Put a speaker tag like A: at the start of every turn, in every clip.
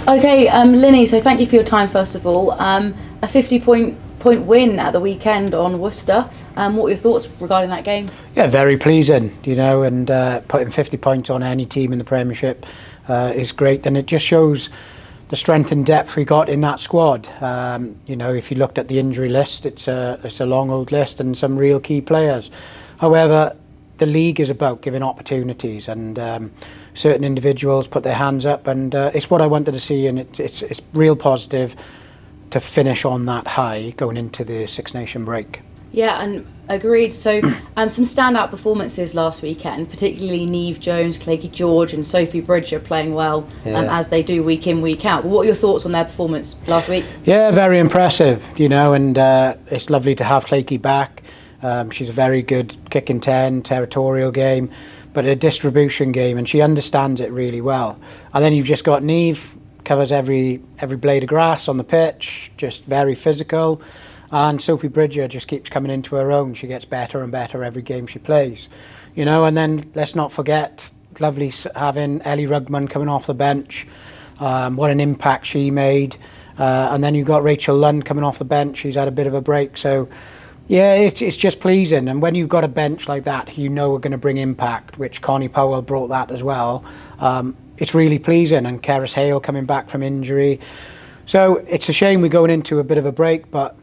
A: Okay, Linny, so thank you for your time first of all. A 50-point win at the weekend on Worcester. What were your thoughts regarding that game?
B: Yeah, very pleasing, you know, and putting 50 points on any team in the Premiership is great, and it just shows the strength and depth we got in that squad. You know, if you looked at the injury list, it's a long old list and some real key players. However, the league is about giving opportunities, and certain individuals put their hands up, and it's what I wanted to see, and it's real positive to finish on that high going into the Six Nation break.
A: Yeah, and agreed. So some standout performances last weekend, particularly Neve Jones, Flaky George and Sophie Bridger playing well, as they do week in, week out. But what are your thoughts on their performance last week?
B: Yeah, very impressive, you know, and it's lovely to have Flaky back. She's a very good kick in 10, territorial game, but a distribution game, and she understands it really well. And then you've just got Neve, covers every blade of grass on the pitch, just very physical. And Sophie Bridger just keeps coming into her own. She gets better and better every game she plays, you know. And then let's not forget, lovely having Ellie Rugman coming off the bench. What an impact she made. And then you've got Rachel Lynn coming off the bench. She's had a bit of a break. So, yeah, it's just pleasing. And when you've got a bench like that, you know we're going to bring impact, which Connie Powell brought that as well. It's really pleasing. And Keris Hale coming back from injury. So it's a shame we're going into a bit of a break, but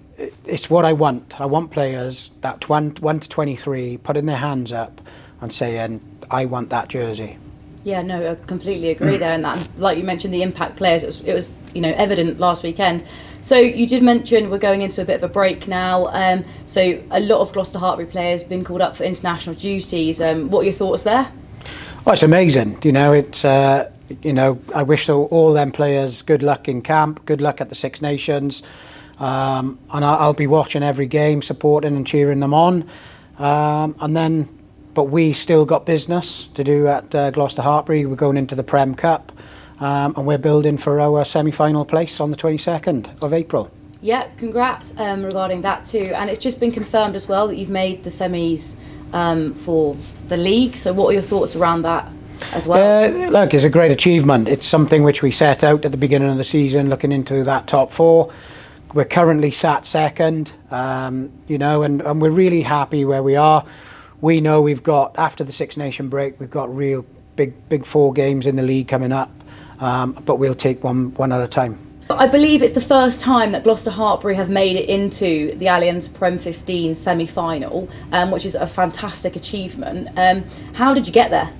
B: it's what I want. I want players that 1 to 23 putting their hands up and saying, I want that jersey. Yeah, no, I completely agree there. And that, like you mentioned, the impact players, it was you know, evident last weekend. So you did mention we're going into a bit of a break now. So a lot of Gloucester-Hartpury players have been called up for international duties. What are your thoughts there? Oh, it's amazing. You know, it's you know, I wish all them players good luck in camp, good luck at the Six Nations. And I'll be watching every game, supporting and cheering them on. But we still got business to do at Gloucester-Hartpury. We're going into the Prem Cup, and we're building for our semi-final place on the 22nd of April.
A: Yeah, congrats regarding that too. And it's just been confirmed as well that you've made the semis for the league. So what are your thoughts around that as well?
B: Look, it's a great achievement. It's something which we set out at the beginning of the season, looking into that top four. We're currently sat second, you know, and we're really happy where we are. We know we've got, after the Six Nation break, we've got real big 4 games in the league coming up, but we'll take one at a time.
A: I believe it's the first time that Gloucester-Hartpury have made it into the Allianz Prem 15 semi-final, which is a fantastic achievement. How did you get there?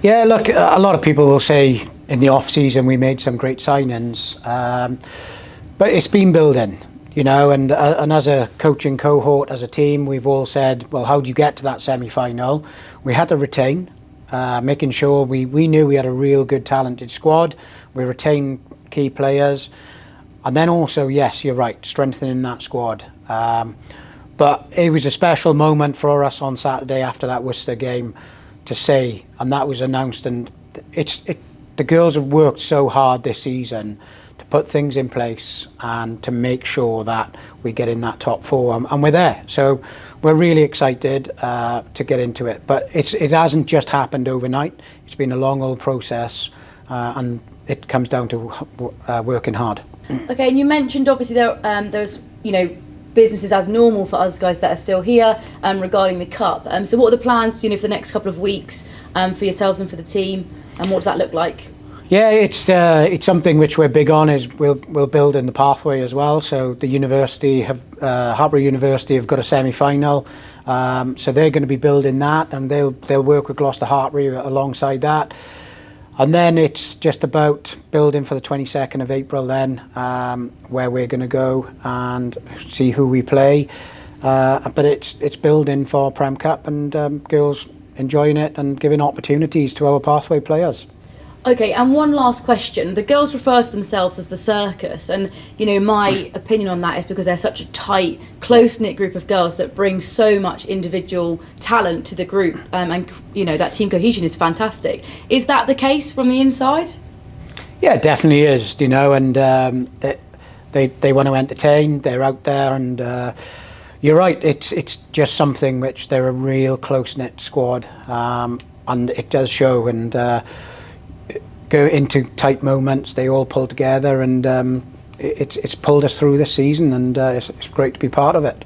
B: Yeah, look, a lot of people will say in the off-season we made some great signings. But it's been building, you know, and as a coaching cohort, as a team, we've all said, well, how do you get to that semi-final? We had to retain, making sure we knew we had a real good, talented squad. We retained key players. And then also, yes, you're right, strengthening that squad. But it was a special moment for us on Saturday after that Worcester game to say, and that was announced, and the girls have worked so hard this season to put things in place and to make sure that we get in that top 4, and we're there. So we're really excited to get into it. But it hasn't just happened overnight. It's been a long old process, and it comes down to working hard.
A: Okay, and you mentioned obviously there's, you know, businesses as normal for us guys that are still here regarding the cup. So what are the plans, you know, for the next couple of weeks for yourselves and for the team, and what does that look like?
B: Yeah, it's something which we're big on. Is we'll build in the pathway as well. So the university Hartpury University have got a semi-final, so they're going to be building that, and they'll work with Gloucester-Hartpury alongside that. And then it's just about building for the 22nd of April then, where we're going to go and see who we play. But it's building for Prem Cup, and girls enjoying it and giving opportunities to our pathway players.
A: Okay, and one last question. The girls refer to themselves as the circus, and you know, my opinion on that is because they're such a tight, close-knit group of girls that bring so much individual talent to the group, and you know, that team cohesion is fantastic. Is that the case from the inside?
B: Yeah, it definitely is, you know, and they want to entertain, they're out there, and you're right, it's just something which they're a real close-knit squad, and it does show, and go into tight moments, they all pull together, and it's pulled us through this season, and it's great to be part of it.